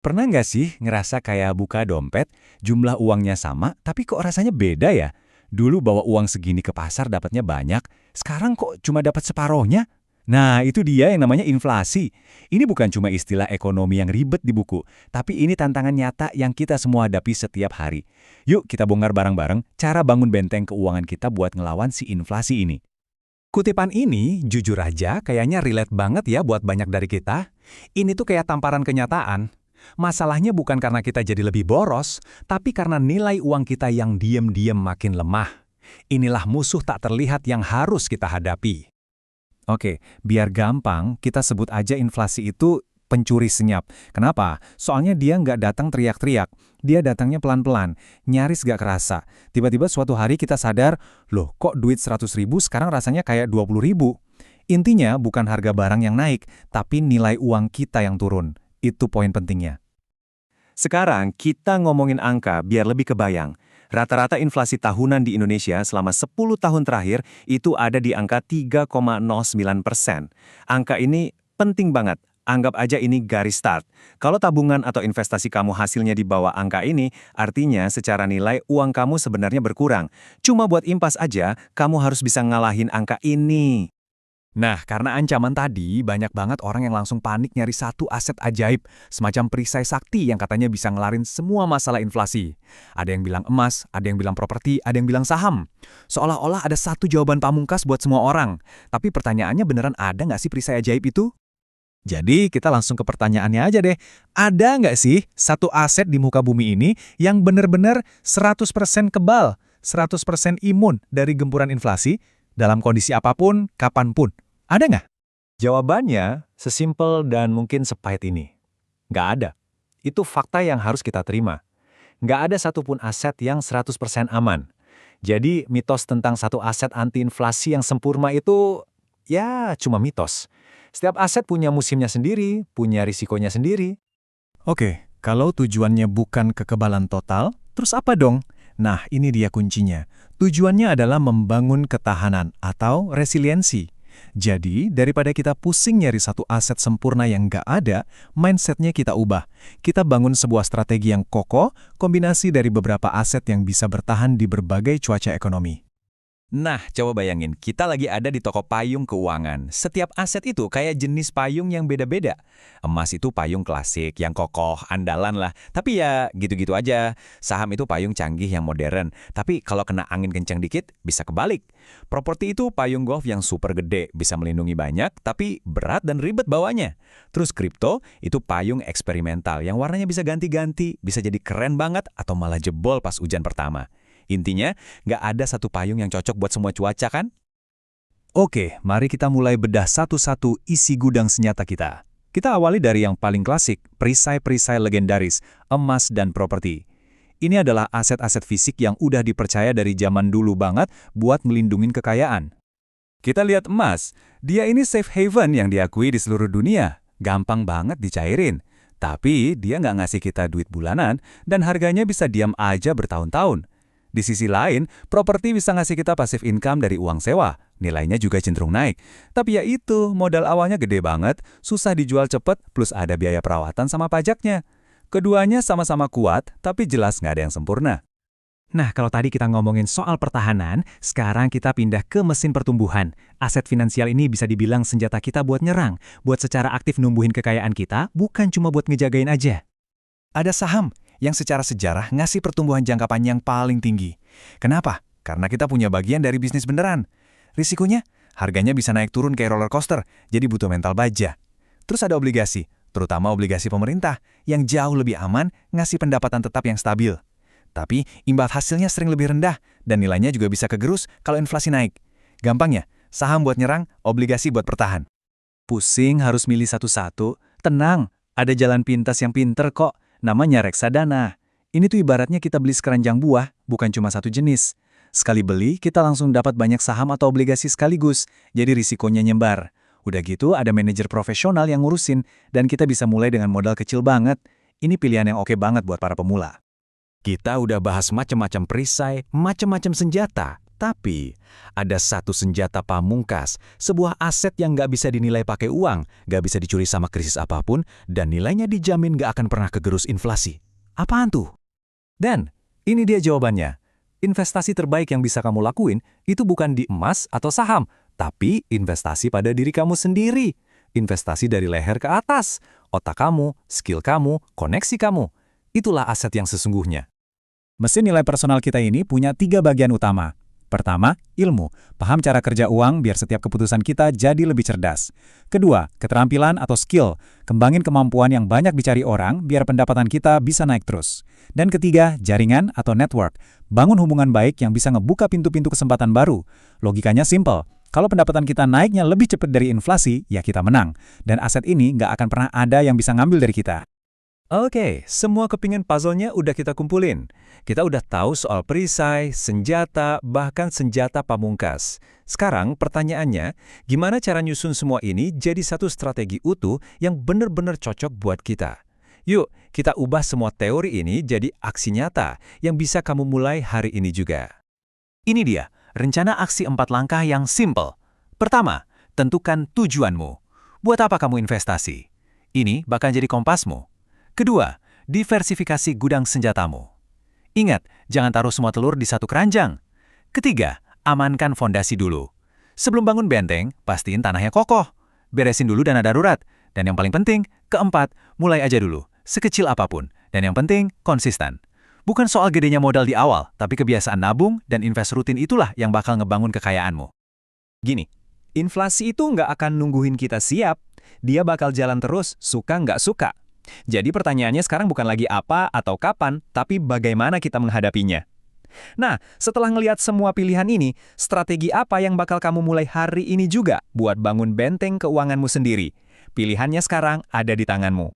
Pernah nggak sih ngerasa kayak buka dompet, jumlah uangnya sama, tapi kok rasanya beda ya? Dulu bawa uang segini ke pasar dapatnya banyak, sekarang kok cuma dapat separohnya? Nah, itu dia yang namanya inflasi. Ini bukan cuma istilah ekonomi yang ribet di buku, tapi ini tantangan nyata yang kita semua hadapi setiap hari. Yuk kita bongkar bareng-bareng cara bangun benteng keuangan kita buat ngelawan si inflasi ini. Kutipan ini, jujur aja, kayaknya relate banget ya buat banyak dari kita. Ini tuh kayak tamparan kenyataan. Masalahnya bukan karena kita jadi lebih boros, tapi karena nilai uang kita yang diem-diem makin lemah. Inilah musuh tak terlihat yang harus kita hadapi. Oke, biar gampang, kita sebut aja inflasi itu pencuri senyap. Kenapa? Soalnya dia nggak datang teriak-teriak. Dia datangnya pelan-pelan, nyaris nggak kerasa. Tiba-tiba suatu hari kita sadar, loh kok duit 100.000 sekarang rasanya kayak 20.000. Intinya bukan harga barang yang naik, tapi nilai uang kita yang turun. Itu poin pentingnya. Sekarang kita ngomongin angka biar lebih kebayang. Rata-rata inflasi tahunan di Indonesia selama 10 tahun terakhir itu ada di angka 3,09%. Angka ini penting banget. Anggap aja ini garis start. Kalau tabungan atau investasi kamu hasilnya di bawah angka ini, artinya secara nilai uang kamu sebenarnya berkurang. Cuma buat impas aja, kamu harus bisa ngalahin angka ini. Nah, karena ancaman tadi, banyak banget orang yang langsung panik nyari satu aset ajaib, semacam perisai sakti yang katanya bisa ngelarin semua masalah inflasi. Ada yang bilang emas, ada yang bilang properti, ada yang bilang saham. Seolah-olah ada satu jawaban pamungkas buat semua orang. Tapi pertanyaannya beneran ada nggak sih perisai ajaib itu? Jadi, kita langsung ke pertanyaannya aja deh. Ada nggak sih satu aset di muka bumi ini yang bener-bener 100% kebal, 100% imun dari gempuran inflasi, dalam kondisi apapun, kapanpun? Ada nggak? Jawabannya sesimpel dan mungkin sepahit ini. Nggak ada. Itu fakta yang harus kita terima. Nggak ada satupun aset yang 100% aman. Jadi mitos tentang satu aset anti-inflasi yang sempurna itu ya cuma mitos. Setiap aset punya musimnya sendiri, punya risikonya sendiri. Oke, kalau tujuannya bukan kekebalan total, terus apa dong? Nah, ini dia kuncinya. Tujuannya adalah membangun ketahanan atau resiliensi. Jadi, daripada kita pusing nyari satu aset sempurna yang nggak ada, mindsetnya kita ubah. Kita bangun sebuah strategi yang kokoh, kombinasi dari beberapa aset yang bisa bertahan di berbagai cuaca ekonomi. Nah, coba bayangin, kita lagi ada di toko payung keuangan. Setiap aset itu kayak jenis payung yang beda-beda. Emas itu payung klasik, yang kokoh, andalan lah. Tapi ya gitu-gitu aja. Saham itu payung canggih yang modern. Tapi kalau kena angin kencang dikit, bisa kebalik. Properti itu payung golf yang super gede, bisa melindungi banyak, tapi berat dan ribet bawanya. Terus kripto itu payung eksperimental yang warnanya bisa ganti-ganti, bisa jadi keren banget atau malah jebol pas hujan pertama. Intinya, nggak ada satu payung yang cocok buat semua cuaca kan? Oke, mari kita mulai bedah satu-satu isi gudang senjata kita. Kita awali dari yang paling klasik, perisai-perisai legendaris, emas dan properti. Ini adalah aset-aset fisik yang udah dipercaya dari zaman dulu banget buat melindungi kekayaan. Kita lihat emas, dia ini safe haven yang diakui di seluruh dunia. Gampang banget dicairin. Tapi dia nggak ngasih kita duit bulanan dan harganya bisa diam aja bertahun-tahun. Di sisi lain, properti bisa ngasih kita passive income dari uang sewa. Nilainya juga cenderung naik. Tapi ya itu, modal awalnya gede banget, susah dijual cepet, plus ada biaya perawatan sama pajaknya. Keduanya sama-sama kuat, tapi jelas nggak ada yang sempurna. Nah, kalau tadi kita ngomongin soal pertahanan, sekarang kita pindah ke mesin pertumbuhan. Aset finansial ini bisa dibilang senjata kita buat nyerang, buat secara aktif numbuhin kekayaan kita, bukan cuma buat ngejagain aja. Ada saham yang secara sejarah ngasih pertumbuhan jangka panjang paling tinggi. Kenapa? Karena kita punya bagian dari bisnis beneran. Risikonya, harganya bisa naik turun kayak roller coaster, jadi butuh mental baja. Terus ada obligasi, terutama obligasi pemerintah, yang jauh lebih aman, ngasih pendapatan tetap yang stabil. Tapi imbal hasilnya sering lebih rendah, dan nilainya juga bisa kegerus kalau inflasi naik. Gampangnya, saham buat nyerang, obligasi buat bertahan. Pusing harus milih satu-satu, tenang, ada jalan pintas yang pinter kok. Namanya reksadana. Ini tuh ibaratnya kita beli sekeranjang buah, bukan cuma satu jenis. Sekali beli, kita langsung dapat banyak saham atau obligasi sekaligus, jadi risikonya nyebar. Udah gitu, ada manajer profesional yang ngurusin, dan kita bisa mulai dengan modal kecil banget. Ini pilihan yang oke banget buat para pemula. Kita udah bahas macam-macam perisai, macam-macam senjata. Tapi, ada satu senjata pamungkas, sebuah aset yang nggak bisa dinilai pakai uang, nggak bisa dicuri sama krisis apapun, dan nilainya dijamin nggak akan pernah kegerus inflasi. Apaan tuh? Dan, ini dia jawabannya. Investasi terbaik yang bisa kamu lakuin itu bukan di emas atau saham, tapi investasi pada diri kamu sendiri. Investasi dari leher ke atas. Otak kamu, skill kamu, koneksi kamu. Itulah aset yang sesungguhnya. Mesin nilai personal kita ini punya 3 bagian utama. Pertama, ilmu. Paham cara kerja uang biar setiap keputusan kita jadi lebih cerdas. Kedua, keterampilan atau skill. Kembangin kemampuan yang banyak dicari orang biar pendapatan kita bisa naik terus. Dan ketiga, jaringan atau network. Bangun hubungan baik yang bisa ngebuka pintu-pintu kesempatan baru. Logikanya simple. Kalau pendapatan kita naiknya lebih cepat dari inflasi, ya kita menang. Dan aset ini nggak akan pernah ada yang bisa ngambil dari kita. Oke, semua kepingan puzzle-nya udah kita kumpulin. Kita udah tahu soal perisai, senjata, bahkan senjata pamungkas. Sekarang pertanyaannya, gimana cara nyusun semua ini jadi satu strategi utuh yang benar-benar cocok buat kita? Yuk, kita ubah semua teori ini jadi aksi nyata yang bisa kamu mulai hari ini juga. Ini dia, rencana aksi 4 langkah yang simple. Pertama, tentukan tujuanmu. Buat apa kamu investasi? Ini bakal jadi kompasmu. Kedua, diversifikasi gudang senjatamu. Ingat, jangan taruh semua telur di satu keranjang. Ketiga, amankan fondasi dulu. Sebelum bangun benteng, pastiin tanahnya kokoh. Beresin dulu dana darurat. Dan yang paling penting, keempat, mulai aja dulu, sekecil apapun. Dan yang penting, konsisten. Bukan soal gedenya modal di awal, tapi kebiasaan nabung dan invest rutin itulah yang bakal ngebangun kekayaanmu. Gini, inflasi itu nggak akan nungguin kita siap. Dia bakal jalan terus, suka nggak suka. Jadi pertanyaannya sekarang bukan lagi apa atau kapan, tapi bagaimana kita menghadapinya. Nah, setelah ngelihat semua pilihan ini, strategi apa yang bakal kamu mulai hari ini juga buat bangun benteng keuanganmu sendiri? Pilihannya sekarang ada di tanganmu.